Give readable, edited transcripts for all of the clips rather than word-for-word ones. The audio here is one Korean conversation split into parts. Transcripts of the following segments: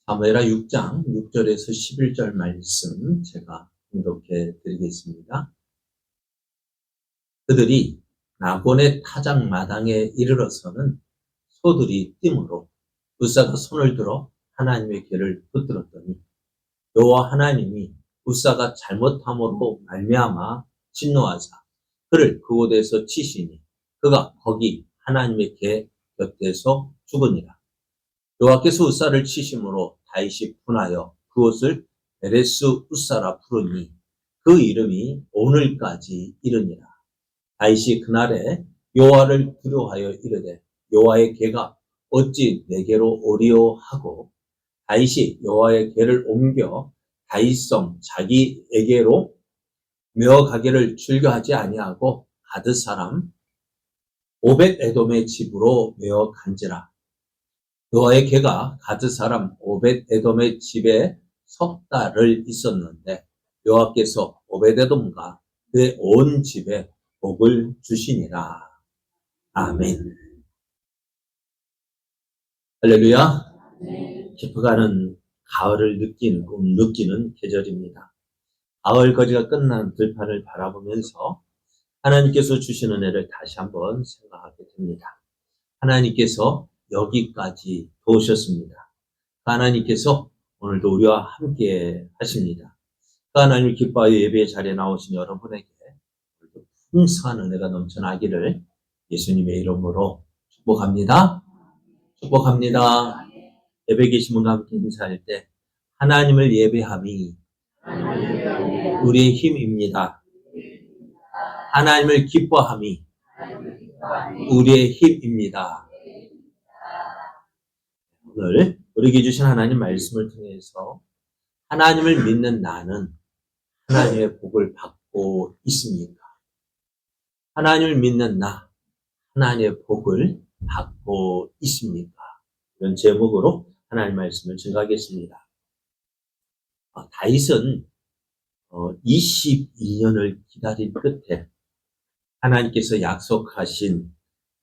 사무엘하 6장 6절에서 11절 말씀 제가 공독해 드리겠습니다. 그들이 나곤의 타작 마당에 이르러서는 소들이 뛰므로 웃사가 손을 들어 하나님의 궤를 붙들었더니 여호와 하나님이 웃사가 잘못함으로 말미암아 진노하사 그를 그곳에서 치시니 그가 거기 하나님의 궤 곁에서 죽으니라. 여호와께서 웃사를 치심으로 다윗이 분하여 그곳을 베레스 웃사라 부르니 그 이름이 오늘까지 이르니라. 다윗이 그날에 여호와를 두려워하여 이르되 여호와의 궤가 어찌 내게로 오리오 하고 다윗이 여호와의 궤를 옮겨 다윗성 자기에게로 메어가기를 즐겨하지 아니하고 가드 사람 오벳에돔의 집으로 메어간지라. 여호와의 궤가 가드 사람 오벳에돔의 집에 석 달을 있었는데 여호와께서 오벳에돔과 그의 온 집에 복을 주시니라. 아멘. 할렐루야. 깊어가는 가을을 느끼는 계절입니다. 가을 거지가 끝난 들판을 바라보면서 하나님께서 주시는 은혜를 다시 한번 생각하게 됩니다. 하나님께서 여기까지 도우셨습니다. 하나님께서 오늘도 우리와 함께 하십니다. 하나님을 기뻐하여 예배의 자리에 나오신 여러분에게 풍성한 은혜가 넘쳐나기를 예수님의 이름으로 축복합니다. 축복합니다. 예배 계신 분과 함께 인사할 때 하나님을 예배함이 우리의 힘입니다. 하나님을 기뻐함이 우리의 힘입니다. 오늘 우리에게 주신 하나님 말씀을 통해서 하나님을 믿는 나는 하나님의 복을 받고 있습니까? 하나님을 믿는 나, 하나님의 복을 받고 있습니까? 이런 제목으로 하나님 말씀을 증거하겠습니다. 다윗은 22년을 기다린 끝에 하나님께서 약속하신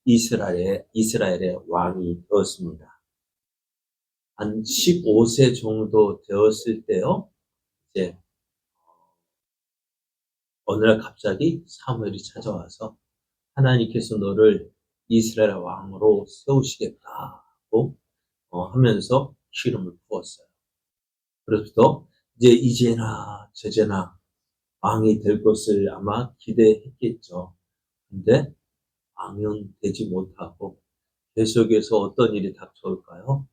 이스라엘의 왕이 되었습니다. 한 15세 정도 되었을 때요, 이제 어느 날 갑자기 사무엘이 찾아와서 하나님께서 너를 이스라엘 왕으로 세우시겠다고 하면서 기름을 부었어요. 그래서 이제 이제나 저제나 왕이 될 것을 아마 기대했겠죠. 근데 왕은 되지 못하고 계속해서 어떤 일이 닥쳐올까요?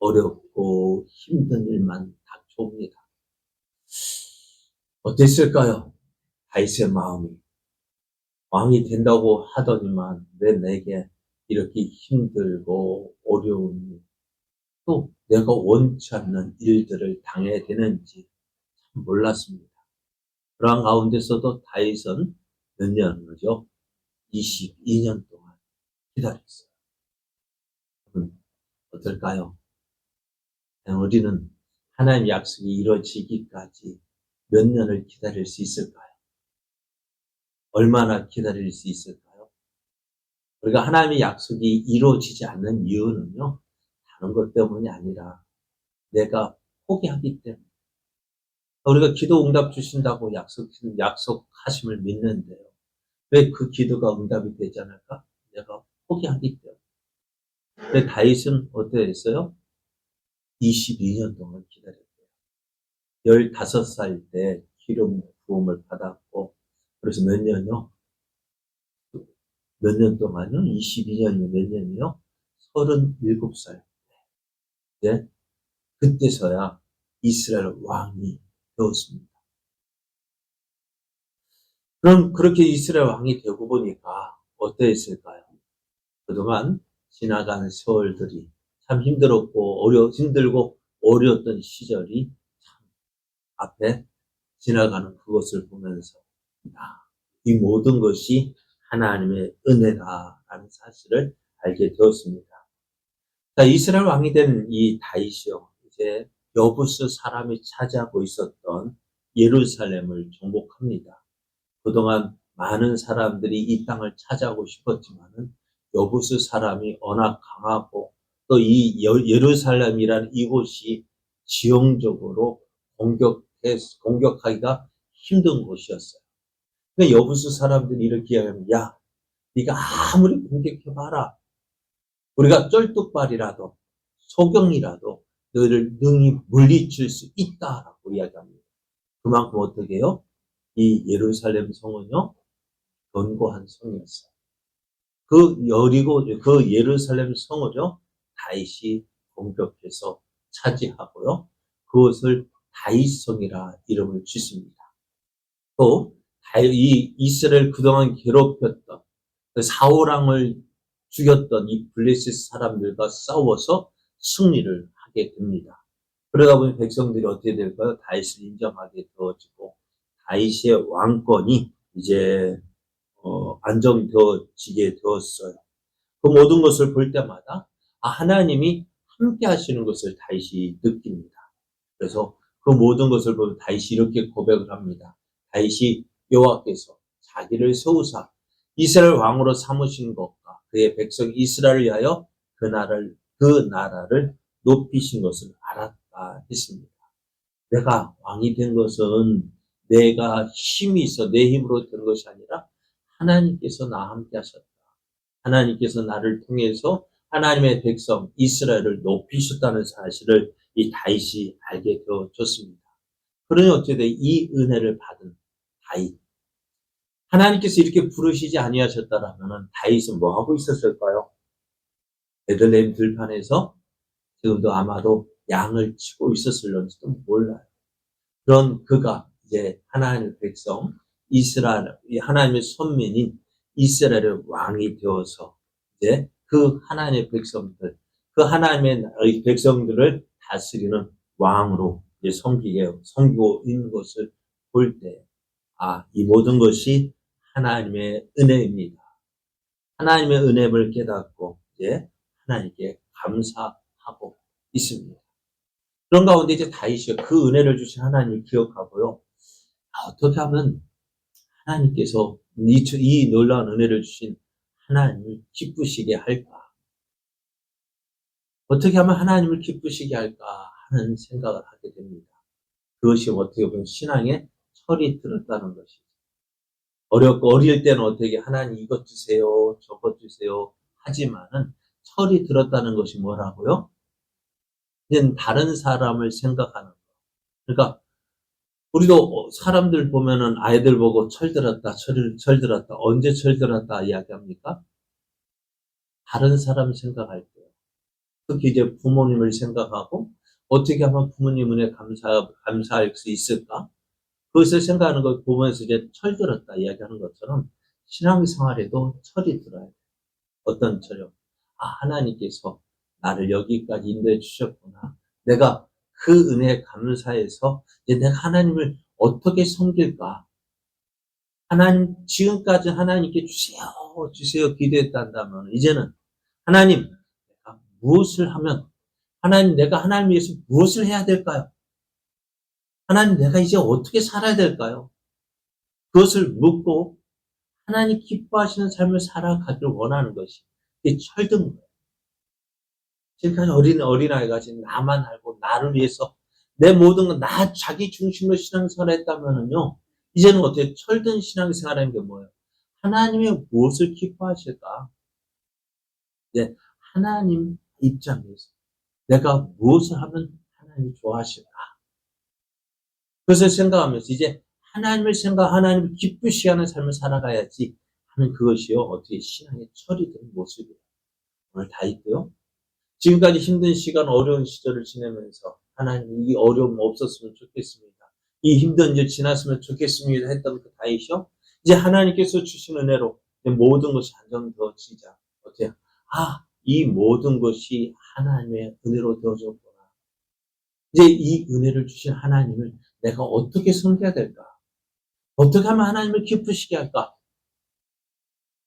어렵고 힘든 일만 닥쳐옵니다. 어땠을까요? 다윗의 마음이. 왕이 된다고 하더니만 왜 내게 이렇게 힘들고 어려운 일, 또 내가 원치 않는 일들을 당해야 되는지 참 몰랐습니다. 그러한 가운데서도 다윗은 몇 년이죠? 22년 동안 기다렸어요. 어떨까요? 우리는 하나님의 약속이 이루어지기까지 몇 년을 기다릴 수 있을까요? 얼마나 기다릴 수 있을까요? 우리가 하나님의 약속이 이루어지지 않는 이유는요, 다른 것 때문이 아니라 내가 포기하기 때문에. 우리가 기도 응답 주신다고 약속하심을 믿는데요. 왜 그 기도가 응답이 되지 않을까? 내가 포기하기 때문에. 근데 다윗은 어떠했어요? 22년 동안 기다렸대요. 15살 때 기름 부음을 받았고, 그래서 몇 년요? 몇 년 동안요? 22년이요? 몇 년이요? 37살. 네? 그때서야 이스라엘 왕이 되었습니다. 그럼 그렇게 이스라엘 왕이 되고 보니까 어떠했을까요? 그동안 지나가는 세월들이 참 힘들고 어려웠던 시절이 참 앞에 지나가는 그것을 보면서 이 모든 것이 하나님의 은혜다라는 사실을 알게 되었습니다. 자, 이스라엘 왕이 된 이 다윗이요, 이제 여부스 사람이 차지하고 있었던 예루살렘을 정복합니다. 그동안 많은 사람들이 이 땅을 차지하고 싶었지만은 여부스 사람이 워낙 강하고 또 이 예루살렘이라는 이곳이 지형적으로 공격하기가 힘든 곳이었어요. 그러니까 여부수 사람들이 이렇게 이야기하면, 야, 네가 아무리 공격해봐라. 우리가 쩔뚝발이라도 소경이라도 너희를 능히 물리칠 수 있다라고 이야기합니다. 그만큼 어떻게 해요? 이 예루살렘 성은요, 견고한 성이었어요. 그 예루살렘 성을요, 다윗이 공격해서 차지하고요. 그것을 다윗성이라 이름을 짓습니다. 또, 이 이스라엘 그동안 괴롭혔던 그 사울왕을 죽였던 이 블레셋 사람들과 싸워서 승리를 하게 됩니다. 그러다 보니 백성들이 어떻게 될까요? 다윗을 인정하게 되어지고 다윗의 왕권이 이제 안정되어지게 되었어요. 그 모든 것을 볼 때마다 하나님이 함께 하시는 것을 다윗이 느낍니다. 그래서 그 모든 것을 보면 다윗이 이렇게 고백을 합니다. 다윗이 여호와께서 자기를 세우사 이스라엘 왕으로 삼으신 것과 그의 백성 이스라엘을 위하여 그 나라를 높이신 것을 알았다 했습니다. 내가 왕이 된 것은 내가 힘이 있어 내 힘으로 된 것이 아니라 하나님께서 나와 함께 하셨다. 하나님께서 나를 통해서 하나님의 백성 이스라엘을 높이셨다는 사실을 이 다윗이 알게 되어졌습니다. 그러니 어쨌든 이 은혜를 받은 다윗, 하나님께서 이렇게 부르시지 아니하셨다라면 다윗은 뭐 하고 있었을까요? 베들레헴 들판에서 지금도 아마도 양을 치고 있었을런지도 몰라요. 그런 그가 이제 하나님의 백성 이스라엘, 하나님의 선민인 이스라엘의 왕이 되어서 이제 그 하나님의 백성들, 그 하나님의 백성들을 다스리는 왕으로 이제 섬기고 있는 것을 볼 때, 이 모든 것이 하나님의 은혜입니다. 하나님의 은혜를 깨닫고 이제 하나님께 감사하고 있습니다. 그런 가운데 이제 다윗이 그 은혜를 주신 하나님을 기억하고요. 어떻게 하면 하나님께서 이 놀라운 은혜를 주신 하나님을 기쁘시게 할까? 어떻게 하면 하나님을 기쁘시게 할까 하는 생각을 하게 됩니다. 그것이 어떻게 보면 신앙의 철이 들었다는 것이죠. 어릴 때는 어떻게 하나님 이것 주세요, 저것 주세요 하지만은 철이 들었다는 것이 뭐라고요? 이제 다른 사람을 생각하는 거. 그러니까 우리도 사람들 보면은 아이들 보고 철들었다, 철들었다, 언제 철들었다 이야기합니까? 다른 사람 생각할 때. 특히 이제 부모님을 생각하고 어떻게 하면 부모님 은혜 감사할 수 있을까? 그것을 생각하는 걸 보면서 이제 철들었다 이야기하는 것처럼 신앙생활에도 철이 들어야 돼요. 어떤 철이요? 하나님께서 나를 여기까지 인도해 주셨구나. 내가 그 은혜에 감사해서 이제 내가 하나님을 어떻게 섬길까? 지금까지 하나님께 주세요 기도했단다면 이제는 하나님, 내가 무엇을 하면 하나님 내가 하나님 위해서 무엇을 해야 될까요? 하나님 내가 이제 어떻게 살아야 될까요? 그것을 묻고 하나님 기뻐하시는 삶을 살아가기를 원하는 것이 이게 철든 거예요. 지금까지 어린아이가 지금 나만 알고 나를 위해서 내 모든 건 자기 중심으로 신앙생활 했다면은요, 이제는 어떻게 철든 신앙생활하는 게 뭐예요? 하나님의 무엇을 기뻐하실까? 이제 하나님 입장에서 내가 무엇을 하면 하나님이 좋아하실까? 그것을 생각하면서 이제 하나님을 기쁘시게 하는 삶을 살아가야지 하는 그것이요, 어떻게 신앙의 철이 된 모습이에요. 오늘 다 있고요. 지금까지 힘든 시간, 어려운 시절을 지내면서 하나님 이 어려움 없었으면 좋겠습니다. 이 힘든 일 지났으면 좋겠습니다 했던 그 다윗이요. 이제 하나님께서 주신 은혜로 모든 것이 안정되어지자 어때요? 이 모든 것이 하나님의 은혜로 되어졌구나. 이제 이 은혜를 주신 하나님을 내가 어떻게 섬겨야 될까? 어떻게 하면 하나님을 기쁘시게 할까?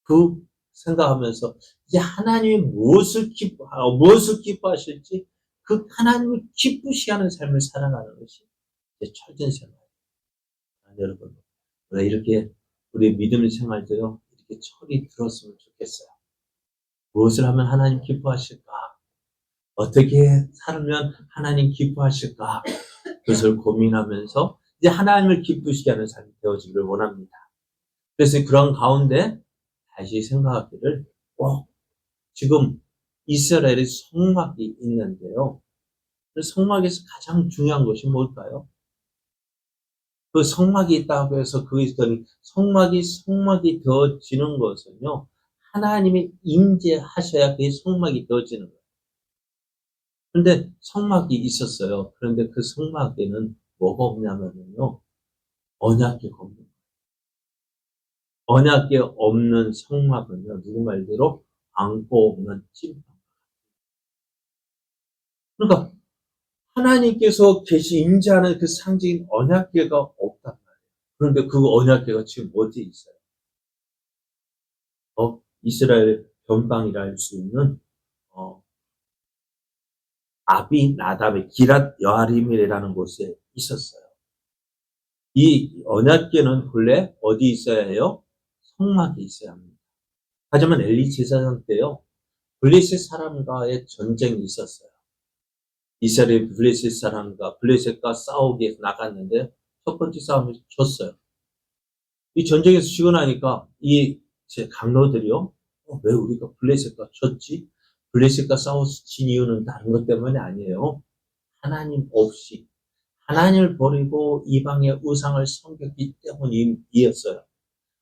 그 생각하면서 이제 하나님이 무엇을 기뻐하실지 그 하나님을 기쁘시게 하는 삶을 살아가는 것이 이제 철든 생활. 여러분, 우리가 이렇게 우리 믿음 생활도요, 이렇게 철이 들었으면 좋겠어요. 무엇을 하면 하나님 기뻐하실까? 어떻게 살면 하나님 기뻐하실까? 그것을 고민하면서 이제 하나님을 기쁘시게 하는 삶이 되어지기를 원합니다. 그래서 그런 가운데 다시 생각하기를 꼭 지금 이스라엘의 성막이 있는데요. 그 성막에서 가장 중요한 것이 뭘까요? 그 성막이 있다고 해서 성막이 되어지는 것은요. 하나님이 임재하셔야 그 성막이 되어지는 거예요. 그런데 성막이 있었어요. 그런데 그 성막에는 뭐가 없냐면요. 언약궤가 없는 거예요. 언약궤 없는 성막은요. 누구 말대로 안고 없는 찐빵. 그러니까 하나님께서 임재하는 그 상징인 언약궤가 없단 말이에요. 그런데 그 언약궤가 지금 어디에 있어요? 이스라엘 변방이라 할 수 있는 아비나답의 기랏 여아림이라는 곳에 있었어요. 이 언약궤는 본래 어디 있어야 해요? 성막에 있어야 합니다. 하지만 엘리 제사장 때요. 블레셋 사람과의 전쟁이 있었어요. 이스라엘 블레셋과 싸우기 위해서 나갔는데 첫 번째 싸움에서 졌어요. 이 전쟁에서 지고 나니까 제 장로들이요. 왜 우리가 블레셋과 졌지? 블레셋과 싸워서 진 이유는 다른 것 때문이 아니에요. 하나님 없이 하나님을 버리고 이방의 우상을 섬겼기 때문이었어요.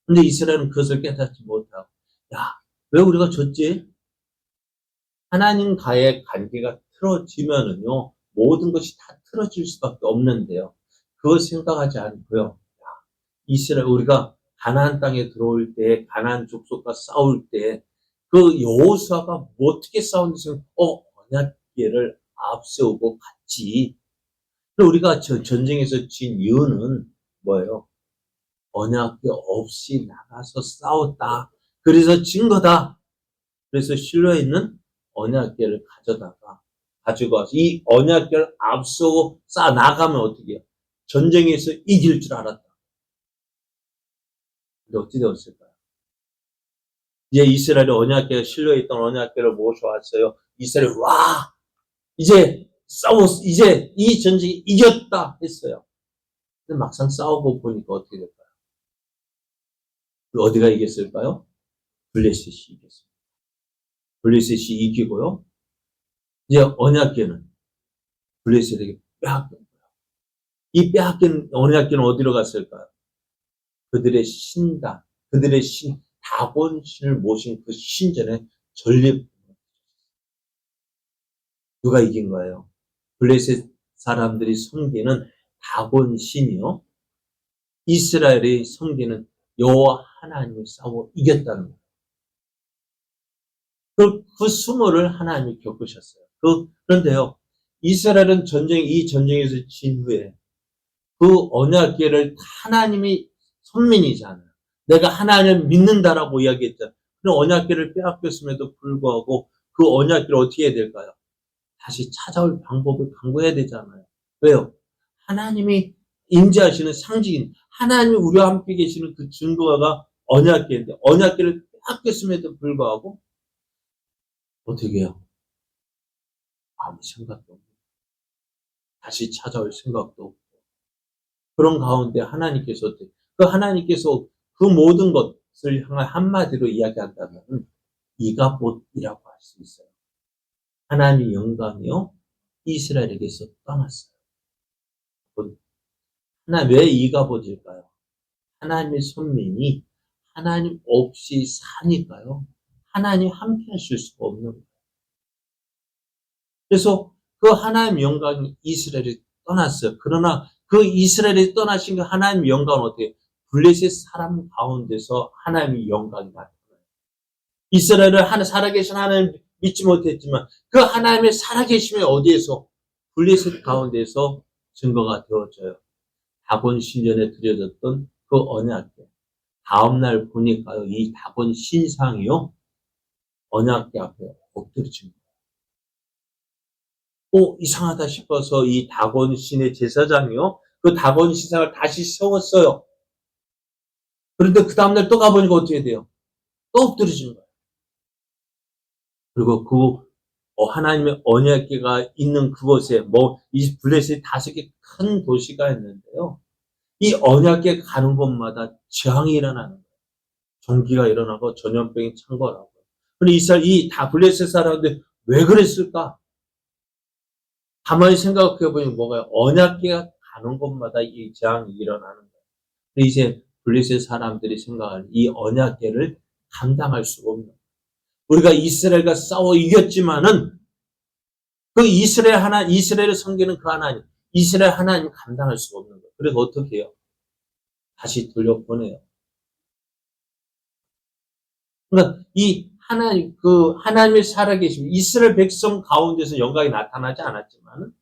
근데 이스라엘은 그것을 깨닫지 못하고 야, 왜 우리가 졌지? 하나님과의 관계가 틀어지면은요, 모든 것이 다 틀어질 수밖에 없는데요. 그걸 생각하지 않고요. 이스라엘 우리가 가나안 땅에 들어올 때 가나안 족속과 싸울 때 그 여호수아가 어떻게 싸웠는지 언약궤를 앞세우고 갔지. 우리가 전쟁에서 진 이유는 뭐예요? 언약궤 없이 나가서 싸웠다. 그래서 진 거다. 그래서 실로에 있는 언약궤를 가지고 와서 이 언약궤를 앞서고 쌓아 나가면 어떻게 해요? 전쟁에서 이길 줄 알았다. 근데 어찌 되었을까요? 이제 이스라엘이 실로에 있던 언약궤를 모셔왔어요. 이스라엘이 이제 이 전쟁이 이겼다 했어요. 근데 막상 싸우고 보니까 어떻게 될까요? 어디가 이겼을까요? 블레셋이 이겼습니다. 블레셋이 이기고요. 이제 언약궤는 블레셋에게 빼앗긴 거예요. 이 빼앗긴 언약궤는 어디로 갔을까요? 그들의 다곤신을 모신 그 신전에 전립. 누가 이긴 거예요? 블레셋 사람들이 섬기는 다곤신이요. 이스라엘이 섬기는 여호와 하나님을 싸워 이겼다는 거예요. 그 수모를 하나님이 겪으셨어요. 그런데요, 이스라엘은 이 전쟁에서 진 후에 그 언약궤를 하나님이 선민이잖아요. 내가 하나님을 믿는다라고 이야기했잖아요. 그런 언약궤를 빼앗겼음에도 불구하고 그 언약궤를 어떻게 해야 될까요? 다시 찾아올 방법을 강구해야 되잖아요. 왜요? 하나님이 임재하시는 상징인 하나님이 우리와 함께 계시는 그 증거가 언약궤인데 언약궤를 빼앗겼음에도 불구하고 어떻게 해요? 아무 생각도 없고 다시 찾아올 생각도 없고 그런 가운데 하나님께서 그 모든 것을 향한 한마디로 이야기한다면 이가봇이라고 할 수 있어요. 하나님의 영광이요 이스라엘에게서 떠났어요. 왜 이가봇일까요? 하나님의 선민이 하나님 없이 사니까요. 하나님 함께 하실 수가 없는 거예요. 그래서 그 하나님 영광이 이스라엘이 떠났어요. 그러나 그 이스라엘이 떠나신 그 하나님 영광은 어떻게 블레셋 사람 가운데서 하나님의 영광이 나타나요. 이스라엘을 살아계신 하나님 믿지 못했지만 그 하나님의 살아계심이 어디에서 블레셋 가운데서 증거가 되어져요. 다곤 신전에 드려졌던 그 언약궤. 다음날 보니까요, 이 다곤 신상이요, 언약궤 앞에 엎드려진 거예요. 이상하다 싶어서 이 다곤 신의 제사장이요, 그 다곤 신상을 다시 세웠어요. 그런데 그 다음날 또 가보니까 어떻게 돼요? 또 엎드려진 거예요. 그리고 그 하나님의 언약궤가 있는 그곳에 이 블레셋 5개 큰 도시가 있는데요. 이 언약궤 가는 곳마다 재앙이 일어나는 거예요. 종기가 일어나고 전염병이 창궐하고. 근데 다 블레셋 사람들 왜 그랬을까? 가만히 생각해 보니 뭐가요? 언약궤가 가는 곳마다 이 재앙이 일어나는 거예요. 근데 이제 블레셋 사람들이 생각하는 이 언약궤를 감당할 수가 없는 거예요. 우리가 이스라엘과 싸워 이겼지만은 그 이스라엘을 섬기는 그 하나님, 이스라엘 하나님 감당할 수가 없는 거예요. 그래서 어떻게 해요? 다시 돌려보내요. 그러니까 하나님이 살아계시고 이스라엘 백성 가운데서 영광이 나타나지 않았지만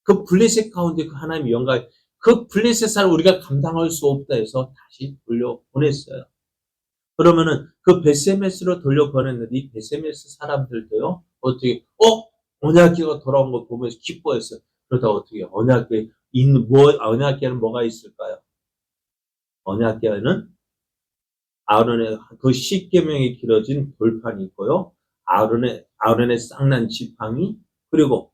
그 블레셋 가운데 그 하나님의 영광이 그 블레셋 사람 우리가 감당할 수 없다 해서 다시 돌려보냈어요. 그러면은 그 베세메스로 돌려보냈는데 이 베세메스 사람들도요 어떻게 언약궤가 돌아온 거 보면서 기뻐했어요. 그러다 어떻게 언약궤는 뭐가 있을까요? 언약궤는 아론의 그 10계명이 길어진 돌판이 있고요. 아론의 쌍난 지팡이 그리고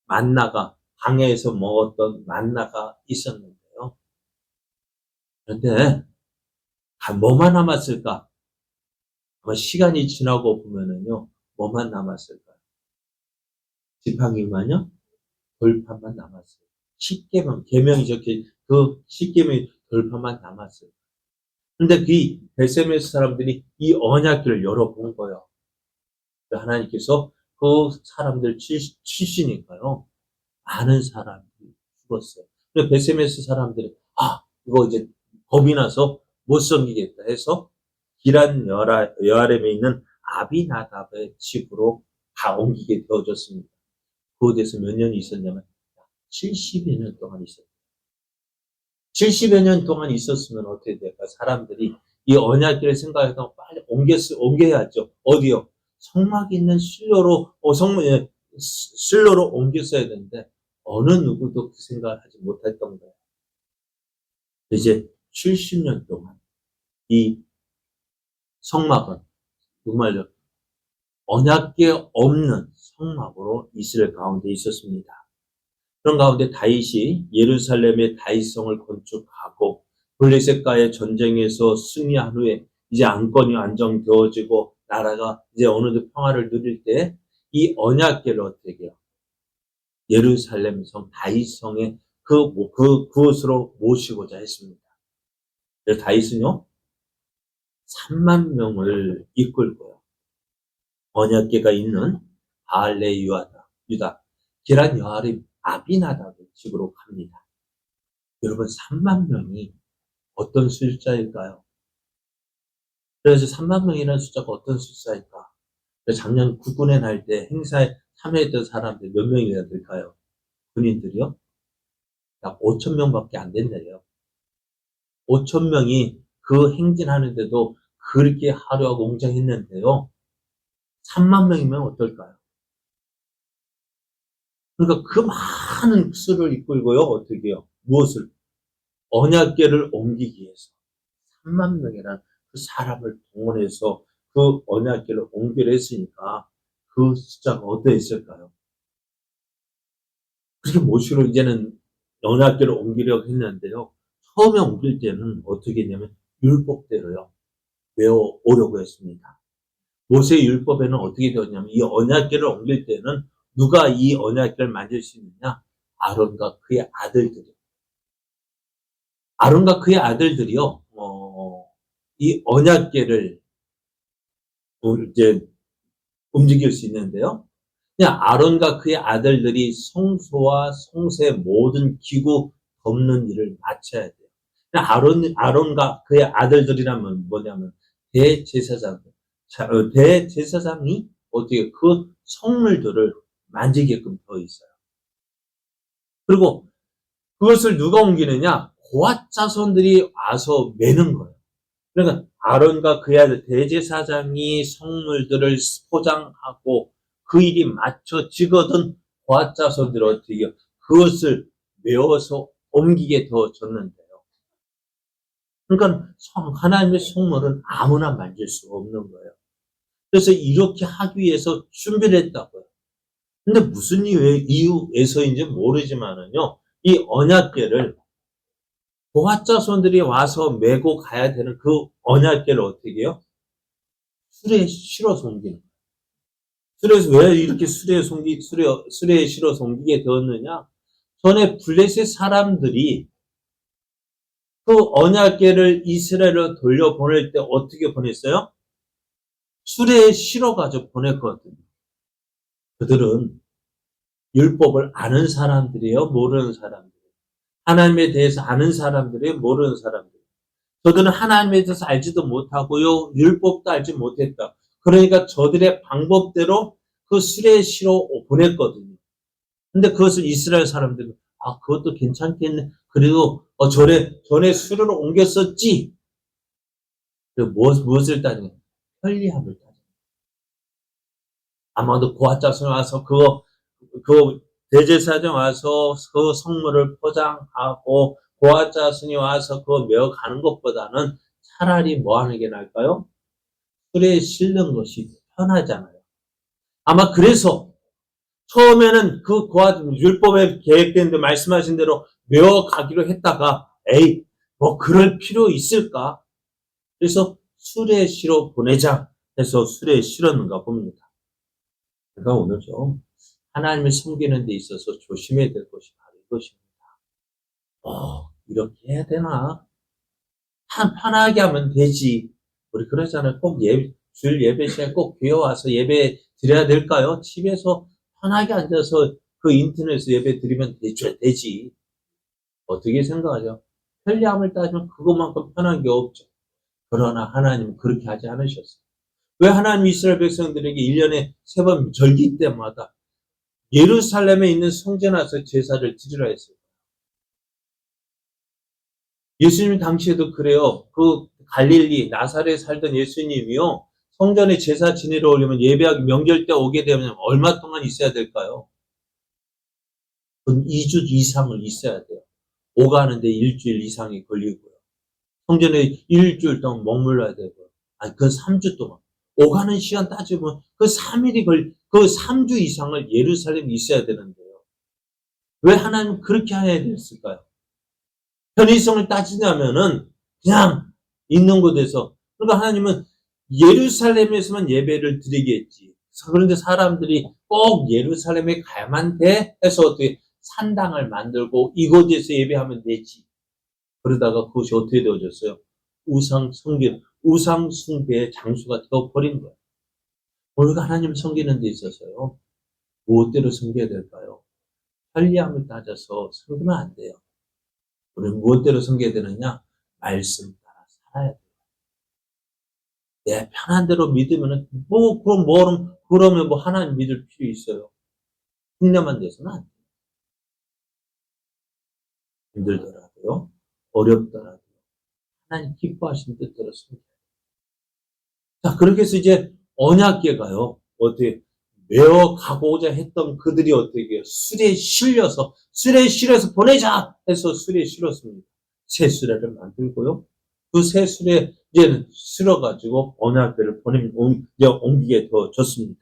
만나가 광야에서 먹었던 만나가 있었는데요. 그런데 뭐만 남았을까? 아마 시간이 지나고 보면은요. 뭐만 남았을까요? 지팡이만요? 돌판만 남았어요. 10계명, 계명이 적힌 그 10계명의 돌판만 남았어요. 근데 그 베세메스 사람들이 이 언약궤를 열어본 거예요. 하나님께서 그 사람들 치시니까요. 많은 사람들이 죽었어요. 그래서 베세메스 사람들이 이거 이제 겁이 나서 못 섬기겠다 해서 기란 여아렘에 있는 아비나답의 집으로 다 옮기게 되어졌습니다. 그곳에서 몇 년이 있었냐면 70여 년 동안 있었어요. 70여 년 동안 있었으면 어떻게 될까? 사람들이 이 언약궤를 생각해서 빨리 옮겨야죠. 어디요? 성막이 있는 실로로 옮겼어야 되는데 어느 누구도 그 생각을 하지 못했던 거예요. 이제 70년 동안 이 성막은 정말로 언약궤 없는 성막으로 이스라엘 가운데 있었습니다. 그런 가운데 다윗이 예루살렘의 다윗성을 건축하고 블레셋과의 전쟁에서 승리한 후에 이제 안건이 안정되어지고 나라가 이제 어느덧 평화를 누릴 때 이 언약궤를 어떻게 해요? 예루살렘 성 다윗성의 그곳으로 모시고자 했습니다. 그래서 다윗은요 3만 명을 이끌고요 언약궤가 있는 바알레 유다 기란 여아림 아비나답의 집으로 갑니다. 여러분 3만 명이 어떤 숫자일까요? 그래서 3만 명이라는 숫자가 어떤 숫자일까? 작년 국군의 날 때 행사에 참여했던 사람들 몇 명이나 될까요? 군인들이요? 약 5천 명밖에 안 된대요. 5천 명이 그 행진하는데도 그렇게 화려하고 웅장했는데요. 3만 명이면 어떨까요? 그러니까 그 많은 수를 이끌고요. 어떻게 해요? 무엇을? 언약궤를 옮기기 위해서 3만 명이라는 그 사람을 동원해서 그 언약궤를 옮기려 했으니까 그 숫자가 어떠했을까요? 그렇게 모시로 이제는 언약궤를 옮기려고 했는데요. 처음에 옮길 때는 어떻게 했냐면 율법대로요. 외워오려고 했습니다. 모세의 율법에는 어떻게 되었냐면 이 언약궤를 옮길 때는 누가 이 언약궤를 만질 수 있느냐? 아론과 그의 아들들이요. 아론과 그의 아들들이요. 이 언약궤를 이제 움직일 수 있는데요. 그냥 아론과 그의 아들들이 성소와 성소의 모든 기구 덮는 일을 마쳐야 돼요. 아론과 그의 아들들이라면 뭐냐면 대제사장이 어떻게 그 성물들을 만지게끔 되어 있어요. 그리고 그것을 누가 옮기느냐? 고앗 자손들이 와서 매는 거예요. 그러니까 아론과 그의 아들 대제사장이 성물들을 포장하고 그 일이 맞춰지거든 고앗 자손들이 어떻게 해요? 그것을 메워서 옮기게 되어졌는데요. 그러니까 하나님의 성물은 아무나 만질 수가 없는 거예요. 그래서 이렇게 하기 위해서 준비를 했다고요. 근데 무슨 이유에서인지 모르지만은요, 이 언약궤를 고핫자손들이 와서 메고 가야 되는 그 언약궤를 어떻게 해요? 술에 실어 섬기는 거예요. 술에서 왜 이렇게 술에 실어 섬기게 되었느냐? 전에 블레셋 사람들이 그 언약궤를 이스라엘로 돌려보낼 때 어떻게 보냈어요? 술에 실어가지고 보냈거든요. 그들은 율법을 아는 사람들이에요? 모르는 사람들이에요? 하나님에 대해서 아는 사람들이에요? 모르는 사람들이에요? 저들은 하나님에 대해서 알지도 못하고요. 율법도 알지 못했다. 그러니까 저들의 방법대로 그 수레에 실어 보냈거든요. 근데 그것을 이스라엘 사람들은 그것도 괜찮겠네. 그래도 전에 수레로 옮겼었지. 그리고 무엇을 따지냐? 편리함을 따져. 아마도 고아자손 와서 그 대제사장 와서 그 성물을 포장하고 고아자손이 와서 그거 메어가는 것보다는 차라리 뭐 하는 게 나을까요? 술에 실는 것이 편하잖아요. 아마 그래서 처음에는 그 율법에 계획된 데 말씀하신 대로 메어가기로 했다가 뭐 그럴 필요 있을까? 그래서 술에 실어 보내자 해서 술에 실었는가 봅니다. 그러니까 오늘 좀 하나님을 섬기는 데 있어서 조심해야 될 것이 바로 이것입니다. 이렇게 해야 되나? 편하게 하면 되지. 우리 그러잖아요. 꼭 주일 예배 시간에 꼭 교회 와서 예배 드려야 될까요? 집에서 편하게 앉아서 그 인터넷에서 예배 드리면 되지. 어떻게 생각하죠? 편리함을 따지면 그것만큼 편한 게 없죠. 그러나 하나님은 그렇게 하지 않으셨어요. 왜 하나님 이스라엘 백성들에게 1년에 3번 절기 때마다 예루살렘에 있는 성전에 와서 제사를 드리라 했어요? 예수님 당시에도 그래요. 그 갈릴리 나사렛에 살던 예수님이요. 성전에 제사 지내러 오려면 예배하기 명절 때 오게 되면 얼마 동안 있어야 될까요? 2주 이상을 있어야 돼요. 오가는데 일주일 이상이 걸리고요. 성전에 일주일 동안 머물러야 되고요. 그건 3주 동안. 오가는 시간 따지면 그 3주 이상을 예루살렘에 있어야 되는데요. 왜 하나님 그렇게 해야 됐을까요? 편의성을 따지냐면은 그냥 있는 곳에서, 그러니까 하나님은 예루살렘에서만 예배를 드리겠지. 그런데 사람들이 꼭 예루살렘에 가야만 돼 해서 어떻게 산당을 만들고 이곳에서 예배하면 되지. 그러다가 그것이 어떻게 되어졌어요? 우상 숭배의 장소가 되어버린 거예요. 우리가 하나님 섬기는 데 있어서요, 무엇대로 섬겨야 될까요? 편리함을 따져서 섬기면 안 돼요. 우리는 무엇대로 섬겨야 되느냐? 말씀 따라 살아야 돼요. 내 편한 대로 믿으면은, 그러면 뭐 하나님 믿을 필요 있어요? 흉내만 내서는 안 돼요. 힘들더라도요, 어렵더라도요, 하나님 기뻐하시는 뜻대로 섬겨야 돼요. 자, 그렇게 해서 이제 언약궤가요, 어떻게 메어 가고자 했던 그들이 어떻게 해요? 술에 실려서 보내자 해서 술에 실었습니다. 새 수레를 만들고요. 그 새 수레 이제는 실어가지고 언약궤를 이제 옮기게 되어졌습니다.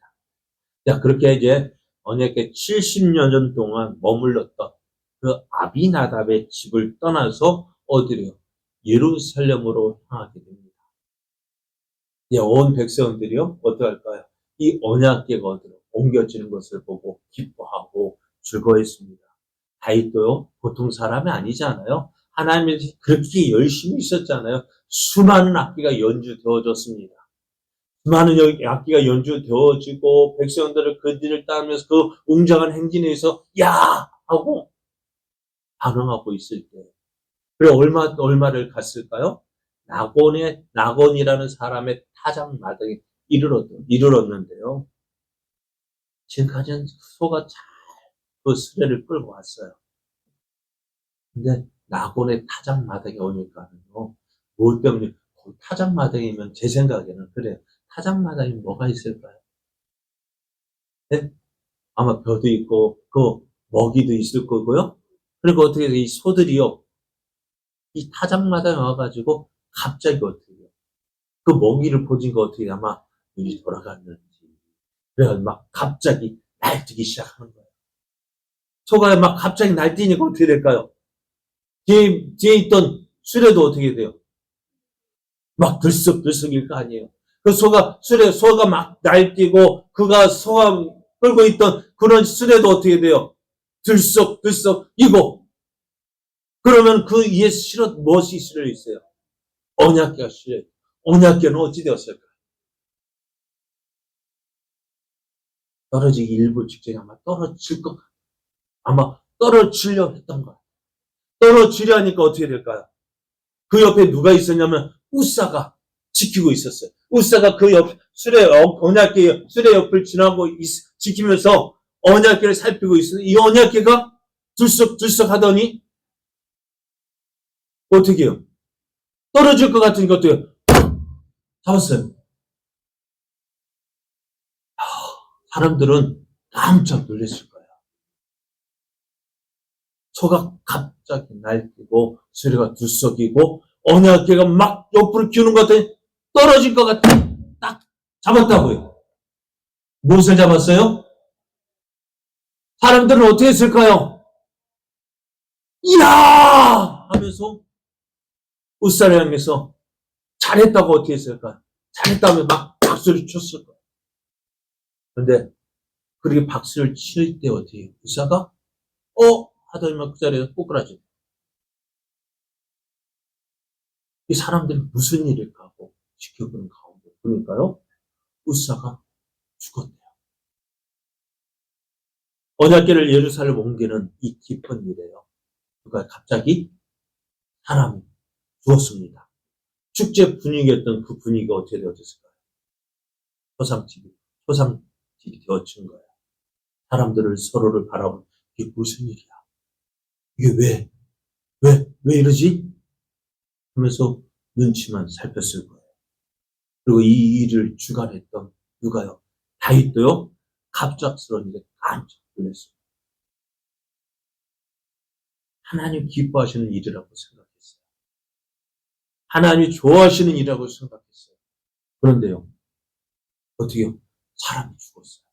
자, 그렇게 이제 언약궤 70년 전 동안 머물렀던 그 아비나답의 집을 떠나서 어디로요? 예루살렘으로 향하게 됩니다. 온 백성들이요, 어떡할까요? 이 언약궤가 어디로 옮겨지는 것을 보고 기뻐하고 즐거워했습니다. 다윗도요, 보통 사람이 아니잖아요. 하나님이 그렇게 열심히 있었잖아요. 수많은 악기가 연주되어졌습니다. 수많은 악기가 연주되어지고 백성들을 그들을 따르면서 그 웅장한 행진에서 야! 하고 반응하고 있을 때, 그래 얼마를 갔을까요? 나곤이라는 사람의 타작마당에 이르렀는데요. 지금까지는 소가 잘 그 수레를 끌고 왔어요. 근데 나곤의 타작마당에 오니까는요, 무엇 때문에, 타작마당이면 제 생각에는 그래요. 타작마당에 뭐가 있을까요? 네? 아마 벼도 있고, 그 먹이도 있을 거고요. 그리고 어떻게 이 소들이요, 이 타작마당에 와가지고 갑자기 어떻게 해요? 그 먹이를 보니까 어떻게 아마 눈이 돌아갔는지. 그래 막 갑자기 날뛰기 시작하는 거예요. 소가 막 갑자기 날뛰니까 어떻게 될까요? 뒤에 있던 수레도 어떻게 돼요? 막 들썩들썩일 거 아니에요. 그 소가 막 날뛰고, 그가 소가 끌고 있던 그런 수레도 어떻게 돼요? 들썩들썩이고, 그러면 그 위에 무엇이 실려 있어요? 언약궤가 실려 있어요. 언약궤는 어찌 되었을까? 떨어지기 일부 직전에 아마 떨어질 것 같아요. 아마 떨어지려 했던 거예요. 떨어지려 하니까 어떻게 될까요? 그 옆에 누가 있었냐면 우사가 지키고 있었어요. 우사가 그 옆 언약궤 수레 옆을 지나고 지키면서 언약궤를 살피고 있어요. 이 언약궤가 들썩들썩 하더니 어떻게 해요? 떨어질 것 같으니까 어떻게 해요? 잡았어요. 사람들은 깜짝 놀랐을 거예요. 소가 갑자기 날뛰고 수레가 들썩이고 언약궤가 막 옆으로 기우는 것 같더니 떨어질 것 같아. 딱 잡았다고요. 무엇을 잡았어요? 사람들은 어떻게 했을까요? 이야! 하면서 우사를 향해서 잘했다고 어떻게 했을까요? 잘했다며 막 박수를 쳤을 거예요. 그런데 그렇게 박수를 칠 때 어떻게 해요? 우사가 하더니 막 그 자리에서 꼬꾸라져. 이 사람들이 무슨 일일까 하고 지켜보는 가운데 보니까요. 우사가 죽었대요. 언약궤를 예루살렘 옮기는 이 깊은 일이에요. 그가 갑자기 사람이 죽었습니다. 축제 분위기였던 그 분위기가 어떻게 되어졌을까요? 초상집이 되어진 거예요. 사람들을 서로를 바라보는 이게 무슨 일이야? 이게 왜 이러지? 하면서 눈치만 살폈을 거예요. 그리고 이 일을 주관했던 누가요? 다윗도요. 갑작스러운 일에 깜짝 놀랐어요. 하나님 기뻐하시는 일이라고 생각했어요. 하나님이 좋아하시는 일이라고 생각했어요. 그런데요. 어떻게요? 사람이 죽었어요.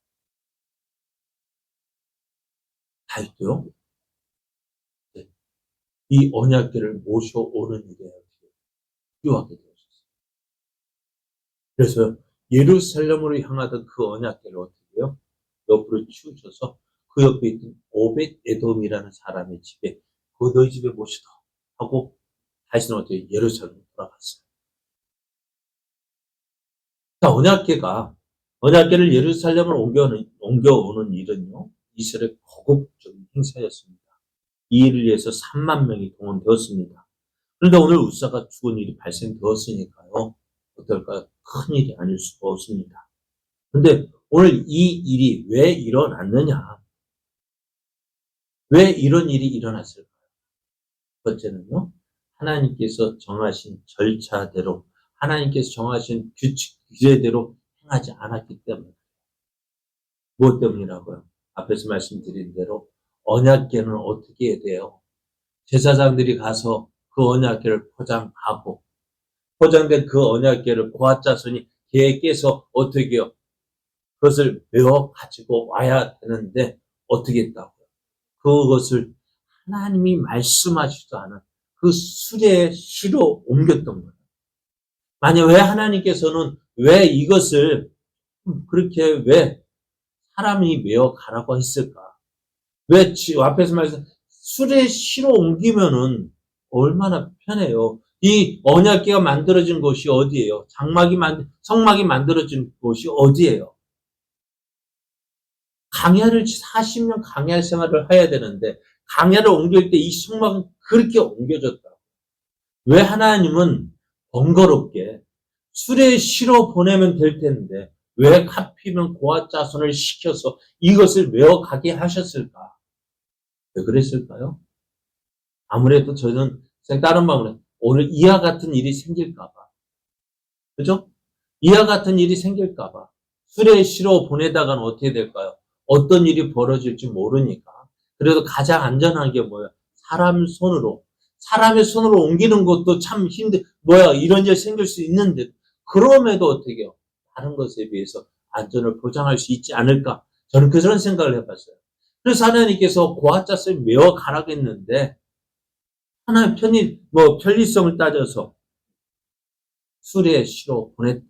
다윗도요. 네. 이 언약궤를 모셔오는 일에 필요하게 되었어요. 그래서 예루살렘으로 향하던 그 언약궤를 어떻게 해요? 옆으로 치우쳐서 그 옆에 있던 오벳 에돔이라는 사람의 집에 너희 집에 모시다 하고 다시는 어떻게 예루살렘으로 돌아갔어요. 자, 언약궤를 예루살렘으로 옮겨오는 일은요, 이스라엘의 거국적인 행사였습니다. 이 일을 위해서 3만 명이 동원되었습니다. 그런데 오늘 우사가 죽은 일이 발생되었으니까요, 어떨까요? 큰 일이 아닐 수가 없습니다. 그런데 오늘 이 일이 왜 일어났느냐? 왜 이런 일이 일어났을까요? 첫째는요, 하나님께서 정하신 절차대로, 하나님께서 정하신 규례대로 행하지 않았기 때문에. 무엇 때문이라고요? 앞에서 말씀드린 대로 언약궤는 어떻게 해야 돼요? 제사장들이 가서 그 언약궤를 포장하고, 포장된 그 언약궤를 고아 자손이 개에 깨서 어떻게 해요? 그것을 메워 가지고 와야 되는데 어떻게 했다고요? 그것을 하나님이 말씀하시지도 않은 그 수레의 시로 옮겼던 거예요. 만약 왜 하나님께서는 왜 이것을 그렇게 왜 사람이 메어 가라고 했을까? 왜 앞에서 말해서 수레의 시로 옮기면은 얼마나 편해요. 이 언약궤가 만들어진 곳이 어디예요? 성막이 만들어진 곳이 어디예요? 강야를 40년 강야 생활을 해야 되는데 강야를 옮길 때 이 성막은 그렇게 옮겨졌다. 왜 하나님은 번거롭게 수레 실어 보내면 될 텐데 왜 하필이면 고아 자손을 시켜서 이것을 외워가게 하셨을까? 왜 그랬을까요? 아무래도 저는 다른 마음으로 오늘 이와 같은 일이 생길까봐. 그죠? 이와 같은 일이 생길까봐. 수레 실어 보내다가는 어떻게 될까요? 어떤 일이 벌어질지 모르니까. 그래도 가장 안전한 게 뭐예요? 사람의 손으로 옮기는 것도 참 이런 일 생길 수 있는데, 그럼에도 어떻게 해요? 다른 것에 비해서 안전을 보장할 수 있지 않을까? 저는 그런 생각을 해봤어요. 그래서 하나님께서 고아자스를 메어 가라겠는데 하나님 편리성을 따져서 수레에 실어 보냈다.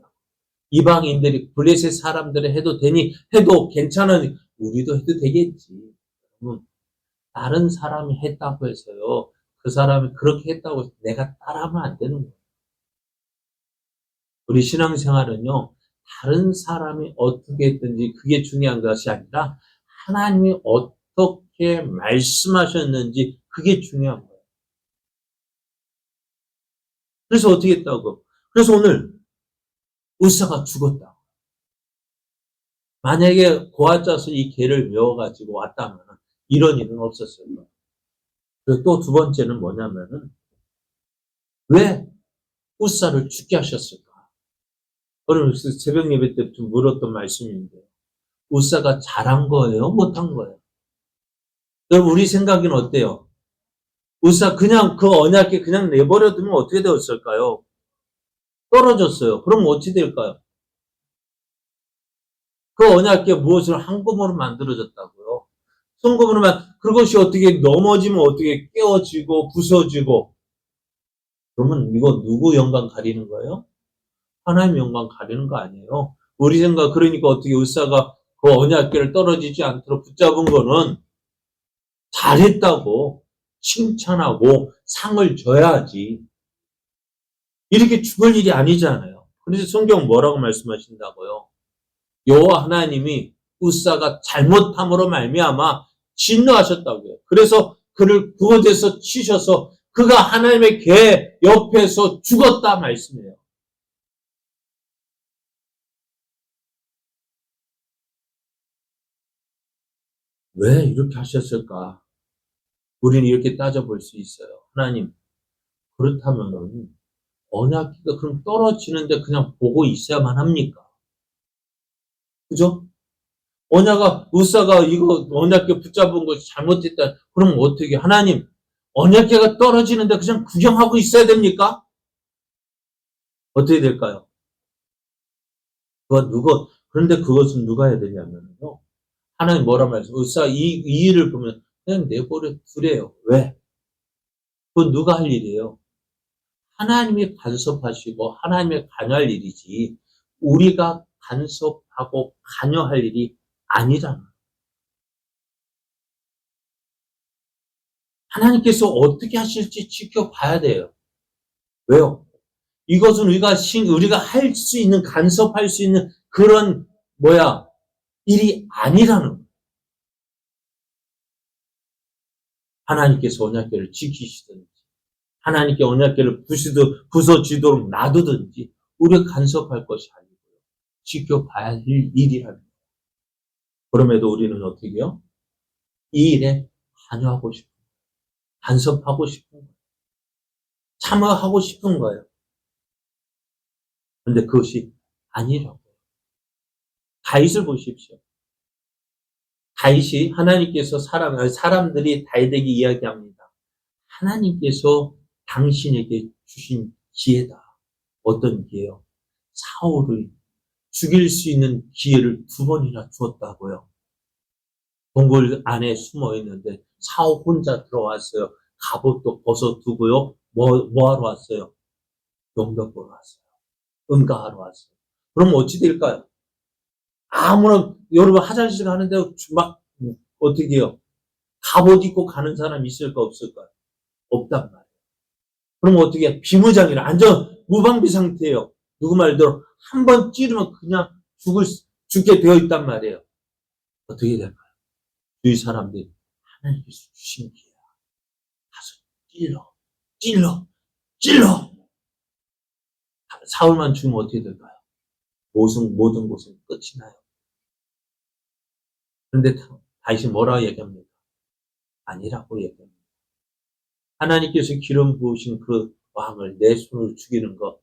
이방인들이 블레셋 사람들이 해도 되니 해도 괜찮으니 우리도 해도 되겠지. 다른 사람이 했다고 해서요. 그 사람이 그렇게 했다고 해서 내가 따라하면 안 되는 거예요. 우리 신앙생활은요. 다른 사람이 어떻게 했든지 그게 중요한 것이 아니라 하나님이 어떻게 말씀하셨는지 그게 중요한 거예요. 그래서 어떻게 했다고? 그래서 오늘 우사가 죽었다. 만약에 고아자서 이 개를 메워가지고 왔다면 이런 일은 없었을 거예요. 그리고 또 두 번째는 뭐냐면은 왜 우사를 죽게 하셨을까? 오늘 새벽 예배 때부터 물었던 말씀인데 우사가 잘한 거예요? 못한 거예요? 여러분 우리 생각에는 어때요? 우사 그냥 그 언약에 그냥 내버려두면 어떻게 되었을까요? 떨어졌어요. 그럼 어찌 될까요? 그 언약에 무엇을 한꺼번에 만들어졌다고요? 성금으로만 그것이 어떻게 넘어지면 어떻게 깨어지고 부서지고 그러면 이거 누구 영광 가리는 거예요? 하나님 영광 가리는 거 아니에요. 우리 생각 그러니까 어떻게 의사가 그 언약궤를 떨어지지 않도록 붙잡은 거는 잘했다고 칭찬하고 상을 줘야지. 이렇게 죽을 일이 아니잖아요. 그래서 성경 뭐라고 말씀하신다고요? 여호와 하나님이 우사가 잘못함으로 말미암아 진노하셨다고요. 그래서 그를 구원에서 치셔서 그가 하나님의 궤 옆에서 죽었다 말씀이에요. 왜 이렇게 하셨을까? 우리는 이렇게 따져볼 수 있어요. 하나님, 그렇다면은 언약궤가 그럼 떨어지는데 그냥 보고 있어야만 합니까? 그죠? 우사가 이거 언약궤 붙잡은 거 잘못했다. 그럼 어떻게 하나님 언약궤가 떨어지는데 그냥 구경하고 있어야 됩니까? 어떻게 될까요? 그런데 그것은 누가 해야 되냐면요. 하나님 뭐라 말씀? 우사 이 일을 보면 그냥 내버려 두래요. 왜? 그건 누가 할 일이에요? 하나님이 간섭하시고 하나님의 관여할 일이지 우리가 간섭하고 관여할 일이 아니잖아. 하나님께서 어떻게 하실지 지켜봐야 돼요. 왜요? 이것은 우리가 할 수 있는, 간섭할 수 있는 그런, 일이 아니라는 거예요. 하나님께서 언약궤를 지키시든지, 하나님께 언약궤를 부서지도록 놔두든지, 우리가 간섭할 것이 아니고요. 지켜봐야 할 일이라는 거예요. 그럼에도 우리는 어떻게 해요? 이 일에 관여하고 싶은 거예요. 간섭하고 싶은 거예요. 참여하고 싶은 거예요. 그런데 그것이 아니라고요. 다윗을 보십시오. 다윗이 하나님께서 사람들이 다윗에게 이야기합니다. 하나님께서 당신에게 주신 기회다. 어떤 기회요? 사울을 죽일 수 있는 기회를 2번이나 주었다고요. 동굴 안에 숨어 있는데 사울 혼자 들어왔어요. 갑옷도 벗어두고요. 뭐 하러 왔어요? 용병 보러 왔어요. 응가하러 왔어요. 그럼 어찌 될까요? 여러분 화장실 가는데 막 어떻게 해요? 갑옷 입고 가는 사람 있을까 없을까? 없단 말이에요. 그럼 어떻게 해? 비무장이라 무방비 상태예요. 누구 말대로 한 번 찌르면 그냥 죽게 되어 있단 말이에요. 어떻게 될까요? 주위 사람들이 하나님께서 주신 기회야. 가서 찔러. 사울만 죽으면 어떻게 될까요? 모든 곳은 끝이 나요. 그런데 다시 뭐라고 얘기합니까? 아니라고 얘기합니다. 하나님께서 기름 부으신 그 왕을 내 손으로 죽이는 거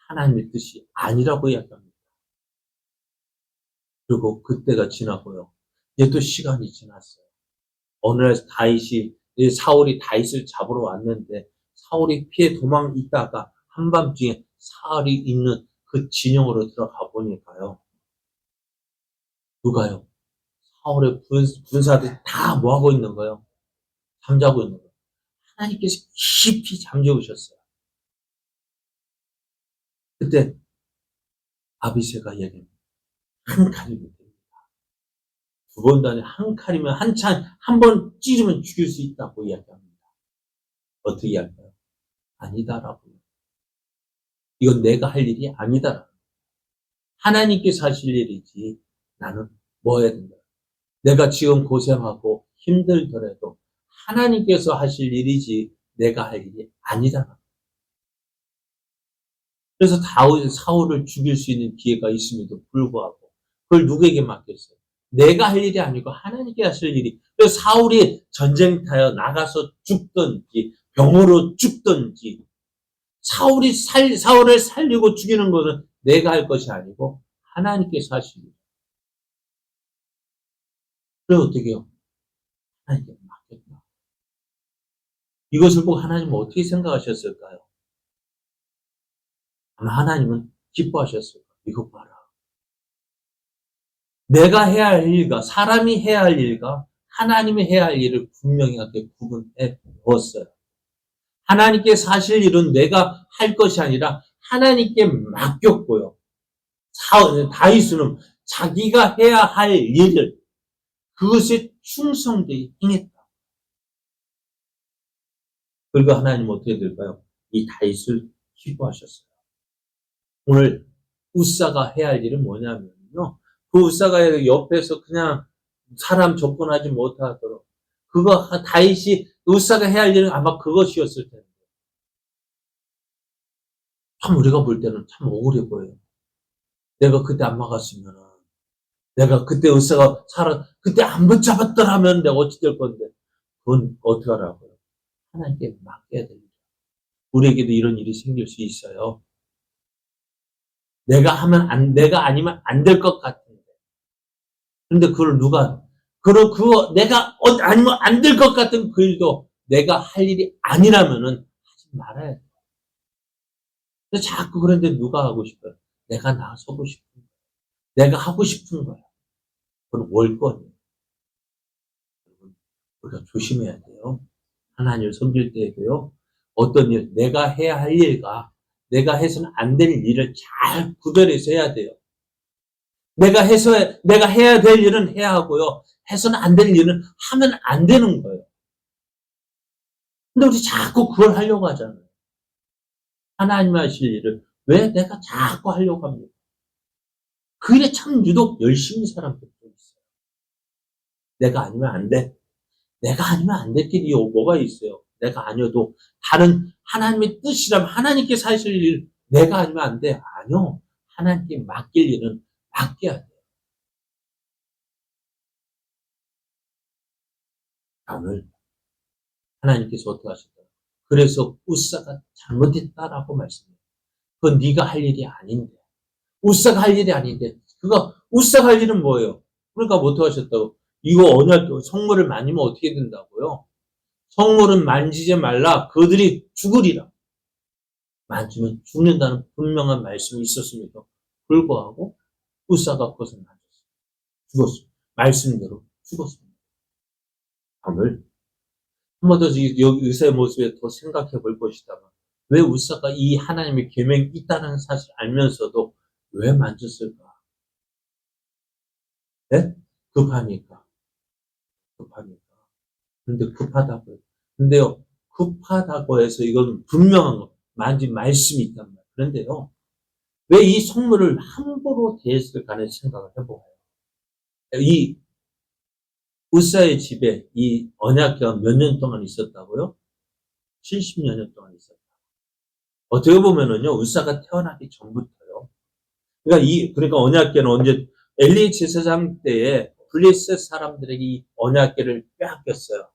하나님의 뜻이 아니라고 이야기합니다. 그리고 그때가 지나고요. 이제 또 시간이 지났어요. 어느 날 사울이 다윗을 잡으러 왔는데 사울이 피해 도망 있다가 한밤중에 사울이 있는 그 진영으로 들어가 보니까요. 누가요? 사울의 군사들이 다 뭐하고 있는 거예요? 잠자고 있는 거예요. 하나님께서 깊이 잠재우셨어요. 그때 아비새가 얘기합니다. 한 칼이면 됩니다. 두 번도 아니라 한 칼이면 한 번 찌르면 죽일 수 있다고 이야기합니다. 어떻게 할까요? 아니다라고요. 이건 내가 할 일이 아니다라고. 하나님께서 하실 일이지 나는 뭐 해야 된다. 내가 지금 고생하고 힘들더라도 하나님께서 하실 일이지 내가 할 일이 아니다. 그래서 사울을 죽일 수 있는 기회가 있음에도 불구하고 그걸 누구에게 맡겼어요? 내가 할 일이 아니고 하나님께 하실 일이. 그래서 사울이 전쟁터에 나가서 죽든지 병으로 죽든지 사울을 살리고 죽이는 것은 내가 할 것이 아니고 하나님께서 하실 일. 그래 어떻게 해요? 하나님께 맡겼다. 이것을 보고 하나님은 어떻게 생각하셨을까요? 아마 하나님은 기뻐하셨을 거예요. 이거 봐라. 내가 해야 할 일과 사람이 해야 할 일과 하나님이 해야 할 일을 분명하게 구분해 두었어요. 하나님께서 하실 일은 내가 할 것이 아니라 하나님께 맡겼고요. 다윗은 자기가 해야 할 일을 그것에 충성되게 행했다. 그리고 하나님은 어떻게 될까요? 이 다윗을 기뻐하셨어요. 오늘 우사가 해야 할 일은 뭐냐면요. 그 우사가 옆에서 그냥 사람 접근하지 못하도록 다윗이 우사가 해야 할 일은 아마 그것이었을 텐데. 참 우리가 볼 때는 참 억울해 보여요. 내가 그때 안 막았으면은, 내가 그때 우사가 그때 안 붙잡았더라면 내가 어찌 될 건데. 그건 어떡하라고요. 하나님께 맡겨야 됩니다. 우리에게도 이런 일이 생길 수 있어요. 내가 아니면 안 될 것 같은데. 근데 그걸 내가 아니면 안 될 것 같은 그 일도 내가 할 일이 아니라면은 하지 말아야 돼. 근데 자꾸 그런데 누가 하고 싶어요? 내가 나서고 싶은 거야. 내가 하고 싶은 거야. 그건 월권이에요. 우리가 조심해야 돼요. 하나님을 섬길 때에도요. 어떤 일, 내가 해야 할 일과 내가 해서는 안 될 일을 잘 구별해서 해야 돼요. 내가 해야 될 일은 해야 하고요. 해서는 안 될 일은 하면 안 되는 거예요. 근데 우리 자꾸 그걸 하려고 하잖아요. 하나님 하실 일을 왜 내가 자꾸 하려고 합니까? 그 일에 참 유독 열심히 사람들도 있어요. 내가 아니면 안 돼. 내가 아니면 안 될 길이 뭐가 있어요. 내가 아니어도 다른 하나님의 뜻이라면 하나님께서 하실 일 내가 아니면 안 돼. 아니요. 하나님께 맡길 일은 맡겨야 돼요. 오늘 하나님께서 어떻게 하실까요? 그래서 우사가 잘못했다라고 말씀해요. 그건 네가 할 일이 아닌데. 우사가 할 일이 아닌데. 우사가 할 일은 뭐예요? 그러니까 어떻게 하셨다고? 이거 성물을 만지면 어떻게 된다고요? 성물은 만지지 말라. 그들이 죽으리라. 만지면 죽는다는 분명한 말씀이 있었음에도 불구하고 우사가 그것을 만졌어요. 죽었어요. 말씀대로 죽었습니다. 오늘 한 번 더 의사의 모습에 더 생각해 볼 것이다만 왜 우사가 이 하나님의 계명이 있다는 사실 알면서도 왜 만졌을까? 네? 급하니까. 그런데 급하다고요. 근데요, 급하다고 해서 이건 분명한 거, 만진 말씀이 있단 말이에요. 그런데요, 왜 이 성물을 함부로 대했을까는 생각을 해보아요. 이 우사의 집에 이 언약궤가 몇 년 동안 있었다고요? 70여 년 동안 있었다. 어떻게 보면은요, 우사가 태어나기 전부터요. 그러니까 언약궤는 언제 엘리 제사장 때에 블레셋 사람들에게 이 언약궤를 빼앗겼어요.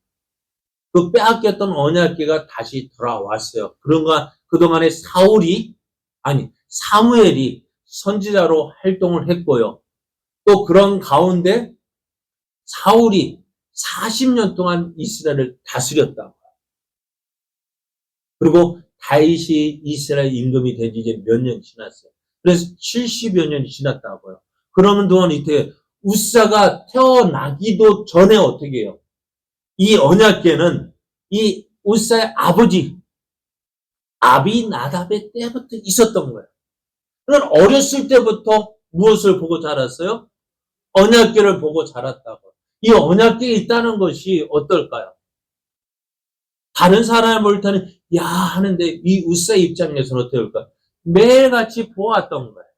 그 빼앗겼던 언약궤가 다시 돌아왔어요. 그동안에 사무엘이 선지자로 활동을 했고요. 또 그런 가운데 사울이 40년 동안 이스라엘을 다스렸다. 그리고 다윗이 이스라엘 임금이 된 지 이제 몇 년 지났어요. 그래서 70여 년이 지났다고요. 그러는 동안 이때 웃사가 태어나기도 전에 어떻게 해요? 이 언약궤는 이 웃사의 아버지 아비나답의 때부터 있었던 거예요. 그건 어렸을 때부터 무엇을 보고 자랐어요? 언약궤를 보고 자랐다고. 이 언약궤에 있다는 것이 어떨까요? 다른 사람을 볼 때는 야 하는데 이 웃사 입장에서는 어떨까? 매일같이 보았던 거예요.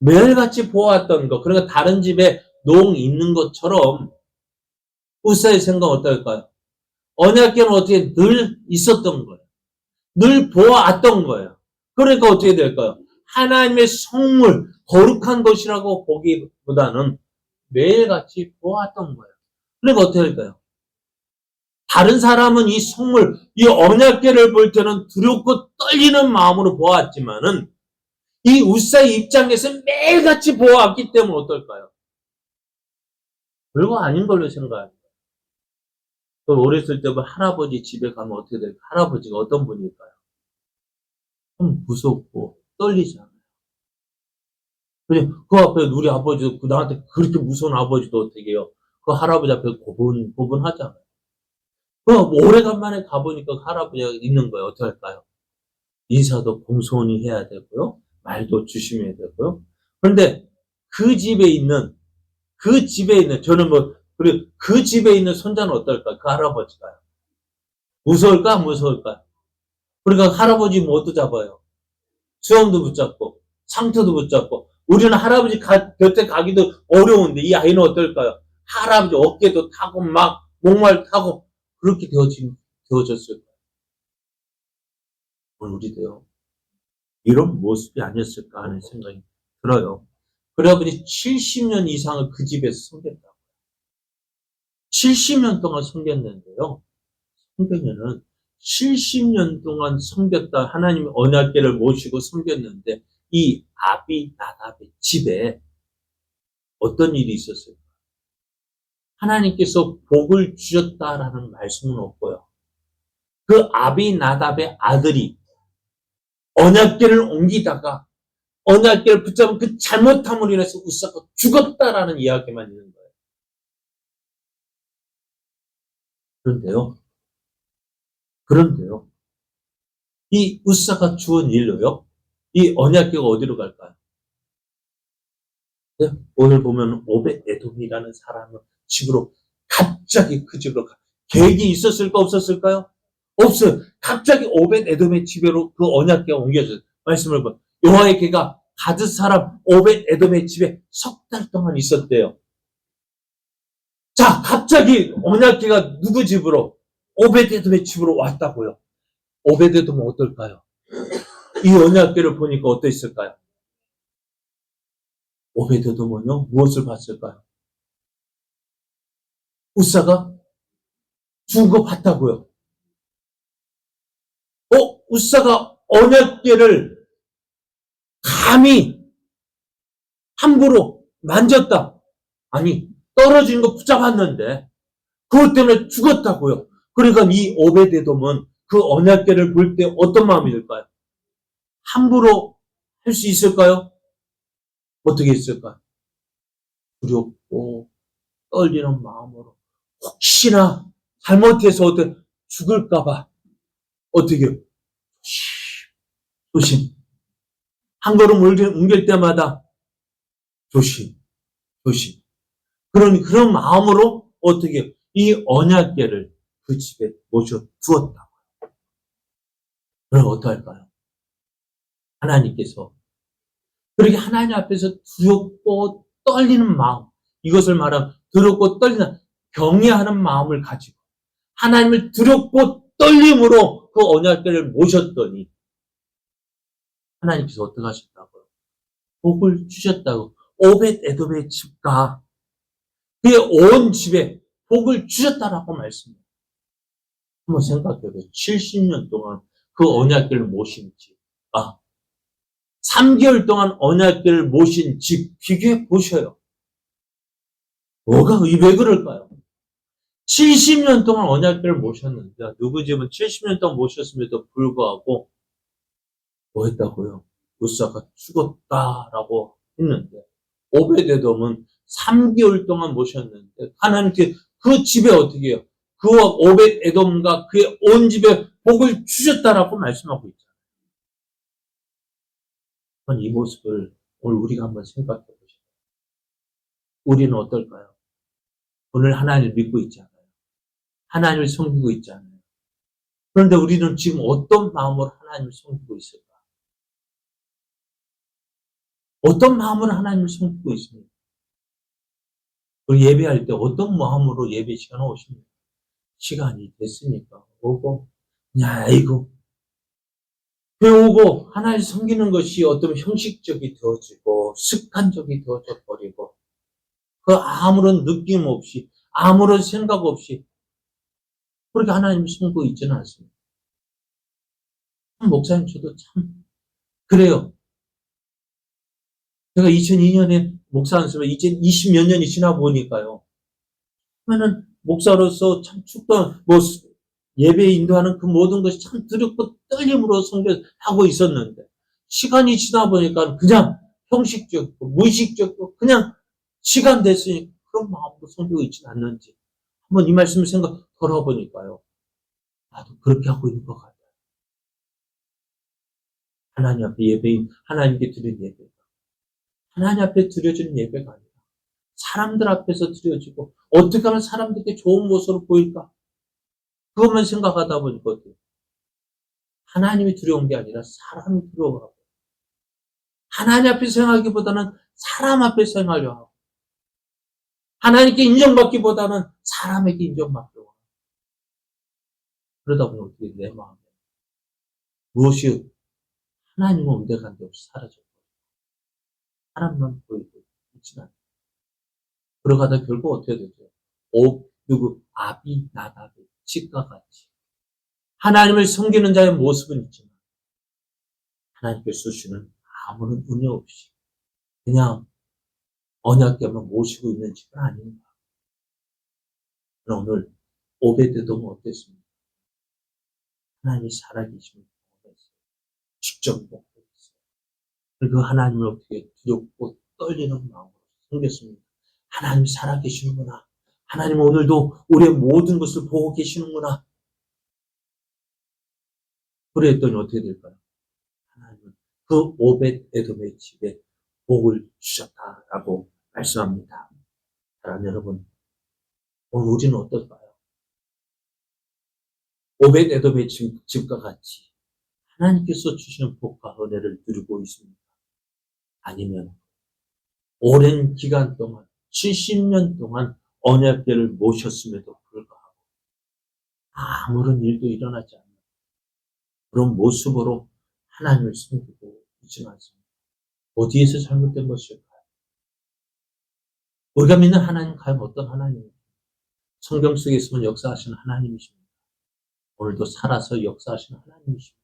매일같이 보았던 거. 그러니까 다른 집에 농 있는 것처럼 웃사의 생각은 어떨까요? 언약궤는 어떻게 늘 있었던 거예요. 늘 보아왔던 거예요. 그러니까 어떻게 될까요? 하나님의 성물, 거룩한 것이라고 보기보다는 매일같이 보았던 거예요. 그러니까 어떻게 될까요? 다른 사람은 이 성물, 이 언약궤를 볼 때는 두렵고 떨리는 마음으로 보았지만은 이 웃사의 입장에서 매일같이 보아왔기 때문에 어떨까요? 별거 아닌 걸로 생각합니다. 어렸을 때부터 할아버지 집에 가면 어떻게 될까요? 할아버지가 어떤 분일까요? 좀 무섭고 떨리잖아요. 그 앞에 우리 아버지도 나한테 그렇게 무서운 아버지도 어떻게 해요? 그 할아버지 앞에 고분하잖아요. 오래간만에 가보니까 할아버지가 있는 거예요. 어떻게 할까요? 인사도 공손히 해야 되고요. 말도 조심해야 되고요. 그런데 저는 그리고 그 집에 있는 손자는 어떨까? 그 할아버지가요. 무서울까? 안 무서울까? 그러니까 할아버지 뭐도 잡아요. 수염도 붙잡고, 상처도 붙잡고, 우리는 할아버지 곁에 가기도 어려운데 이 아이는 어떨까요? 할아버지 어깨도 타고 막 목말 타고 그렇게 되어졌을 거예요. 우리도요. 이런 모습이 아니었을까 하는 생각이 들어요. 그래 아버지 70년 이상을 그 집에서 섬겼다고. 70년 동안 섬겼는데요. 성경에는 70년 동안 섬겼다 하나님의 언약궤를 모시고 섬겼는데 이 아비나답의 집에 어떤 일이 있었어요? 하나님께서 복을 주셨다라는 말씀은 없고요. 그 아비나답의 아들이 언약궤를 옮기다가 언약궤를 붙잡은 그 잘못함으로 인해서 웃사가 죽었다라는 이야기만 있는 거예요. 그런데요. 이 웃사가 죽은 일로요. 이 언약궤가 어디로 갈까요? 네? 오늘 보면 오벳에돔이라는 사람은 집으로 갑자기 그 집으로 계획이 있었을까 없었을까요? 없어요. 갑자기 오벳에돔의 집으로 그 언약궤가 옮겨졌어요. 말씀을 봐. 여호와의 궤가 가드 사람 오벳에돔의 집에 석 달 동안 있었대요. 자, 갑자기 언약궤가 누구 집으로? 오벳에돔의 집으로 왔다고요. 오벳에돔은 어떨까요? 이 언약궤를 보니까 어땠을까요? 오베드도는요 무엇을 봤을까요? 웃사가 죽은 거 봤다고요. 웃사가 언약궤를 감히 함부로 만졌다. 아니 떨어진 거 붙잡았는데 그것 때문에 죽었다고요. 그러니까 이 오베데돔은 그 언약궤를 볼 때 어떤 마음이 들까요? 함부로 할 수 있을까요? 어떻게 했을까요? 두렵고 떨리는 마음으로 혹시나 잘못해서 어떻게 죽을까봐 어떻게 조심 한 걸음 옮길 때마다 조심 그런 마음으로 어떻게 이 언약궤를 그 집에 모셔 두었다. 그럼 어떡할까요? 하나님께서 그렇게 하나님 앞에서 두렵고 떨리는 마음 이것을 말하면 두렵고 떨리는 경외하는 마음을 가지고 하나님을 두렵고 떨림으로 그 언약궤를 모셨더니 하나님께서 어떻게 하셨다고요? 복을 주셨다고. 오벳에돔의 집과 그의 온 집에 복을 주셨다라고 말씀해요. 한번 생각해보세요. 70년 동안 그 언약궤를 모신 집. 3개월 동안 언약궤를 모신 집 비교해 보셔요. 왜 그럴까요? 70년 동안 언약궤를 모셨는데 누구 집은 70년 동안 모셨음에도 불구하고 뭐 했다고요? 웃사가 죽었다라고 했는데 오벳에돔은 3개월 동안 모셨는데 하나님께 그 집에 어떻게 해요? 그 오벳에돔과 그의 온 집에 복을 주셨다라고 말씀하고 있잖아요. 이 모습을 오늘 우리가 한번 생각해 보시죠. 우리는 어떨까요? 오늘 하나님을 믿고 있잖아요. 하나님을 섬기고 있잖아요. 그런데 우리는 지금 어떤 마음으로 하나님을 섬기고 있을까? 어떤 마음으로 하나님을 섬기고 있습니까? 우리 예배할 때 어떤 마음으로 예배 시간에 오십니까? 시간이 됐으니까 오고 그냥 이거 배우고 하나님 섬기는 것이 어떤 형식적이 되어지고 습관적이 되어져 버리고 그 아무런 느낌 없이 아무런 생각 없이 그렇게 하나님을 섬기고 있지는 않습니다. 목사님 저도 참 그래요. 제가 2002년에 목사 안수를 이제 20몇 년이 지나 보니까요. 그러면은 목사로서 참 축도한 예배 인도하는 그 모든 것이 참 두렵고 떨림으로 섬겨하고 있었는데 시간이 지나 보니까 그냥 형식적이고 무의식적이고 그냥 시간 됐으니 그런 마음으로 섬기고 있지는 않는지 한번 이 말씀을 생각 돌아보니까요. 나도 그렇게 하고 있는 것 같아요. 하나님 앞에 예배인 하나님께 드린 예배가 하나님 앞에 드려지는 예배가 아니라 사람들 앞에서 드려지고 어떻게 하면 사람들께 좋은 모습으로 보일까? 그것만 생각하다 보니까 하나님이 두려운 게 아니라 사람이 두려워하고 하나님 앞에 생각하기보다는 사람 앞에 생각하려고 하고 하나님께 인정받기보다는 사람에게 인정받려고 하고 그러다 보니 어떻게 내 마음에 무엇이 하나님은 온데간데 없이 사라져버리고 사람만 보이고 있지는 않아요. 그러가다 결국 어떻게 되죠? 아비 나답의 집과 같이 하나님을 섬기는 자의 모습은 있지만 하나님께서 주시는 아무런 은혜 없이 그냥 언약궤만 모시고 있는 집은 아닌가. 오늘 오베드돔은 어땠습니까? 하나님이 살아계심을 경험했어요. 직접 목격했어요. 그 하나님을 어떻게 두렵고 떨리는 마음으로 섬겼습니다. 하나님 살아계시는구나. 하나님 오늘도 우리의 모든 것을 보고 계시는구나. 그랬더니 어떻게 될까요? 하나님은 그 오벳에돔의 집에 복을 주셨다라고 말씀합니다. 사랑하는 여러분, 오늘 우리는 어떨까요? 오벳에돔의 집과 같이 하나님께서 주시는 복과 은혜를 누리고 있습니다. 아니면 오랜 기간 동안 70년 동안 언약궤를 모셨음에도 불구하고 아무런 일도 일어나지 않는 그런 모습으로 하나님을 섬기고 있지는 않습니다. 어디에서 잘못된 것일까요? 우리가 믿는 하나님 과연 어떤 하나님입니까? 성경 속에서는 역사하시는 하나님이십니다. 오늘도 살아서 역사하시는 하나님이십니다.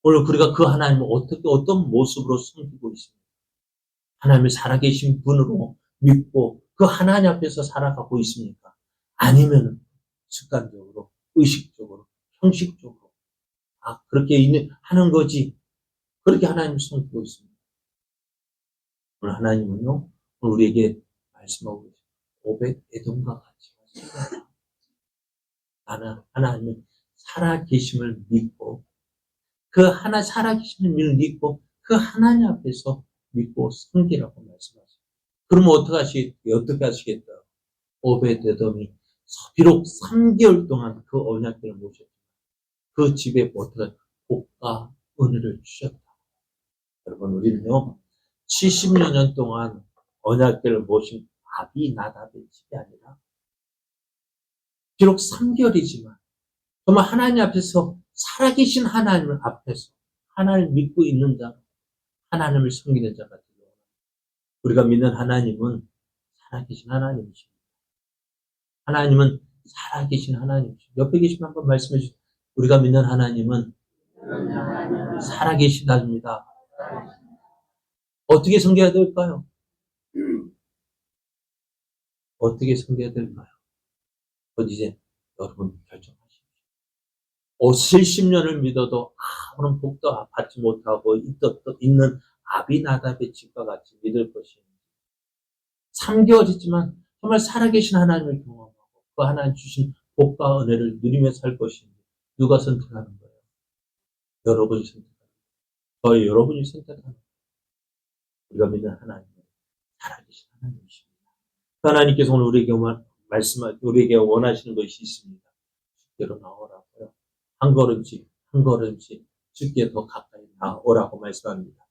오늘 우리가 그 하나님을 어떻게 어떤 모습으로 섬기고 있습니까? 하나님을 살아계신 분으로 믿고 그 하나님 앞에서 살아가고 있습니까? 아니면 습관적으로, 의식적으로, 형식적으로 그렇게 하는 거지 그렇게 하나님을 섬기고 있습니다. 오늘 하나님은요, 오늘 우리에게 말씀하고 계십니다. 오벳에돔과 같이 나는 하나님을 살아계심을 믿고 그 살아계심을 믿고 그 하나님 앞에서 믿고 섬기라고 말씀하세요. 그러면 어떻게 하시겠다? 오벳에돔이 비록 3개월 동안 그 언약궤를 모셨지만 그 집에 어떻게 복과 은혜를 주셨다. 여러분 우리는요 70여 년 동안 언약궤를 모신 아비나답의 집이 아니라 비록 3개월이지만 정말 하나님 앞에서 살아계신 하나님 앞에서 하나님을 믿고 있는 자, 하나님을 섬기는 자가 되고 우리가 믿는 하나님은 살아계신 하나님이십니다. 하나님은 살아계신 하나님이십니다. 옆에 계시면 한번 말씀해 주세요. 우리가 믿는 하나님은 살아계시다입니다. 어떻게 섬겨야 될까요? 어떻게 섬겨야 될까요? 이제 여러분 결정하십시오. 70년을 믿어도 아무런 복도 받지 못하고 있는 아비나답의 집과 같이 믿을 것인지 3개월이지만 정말 살아계신 하나님을 경험하고 그 하나님 주신 복과 은혜를 누리며 살 것인지 누가 선택하는 거예요? 여러분이 선택하는 거예요. 저희 여러분이 선택하는 거예요. 우리가 믿는 하나님은 살아계신 하나님이십니다. 그 하나님께서 오늘 우리에게 원하시는 것이 있습니다. 주께로 나오라고요. 한 걸음씩 주께 더 가까이 나오라고 말씀합니다.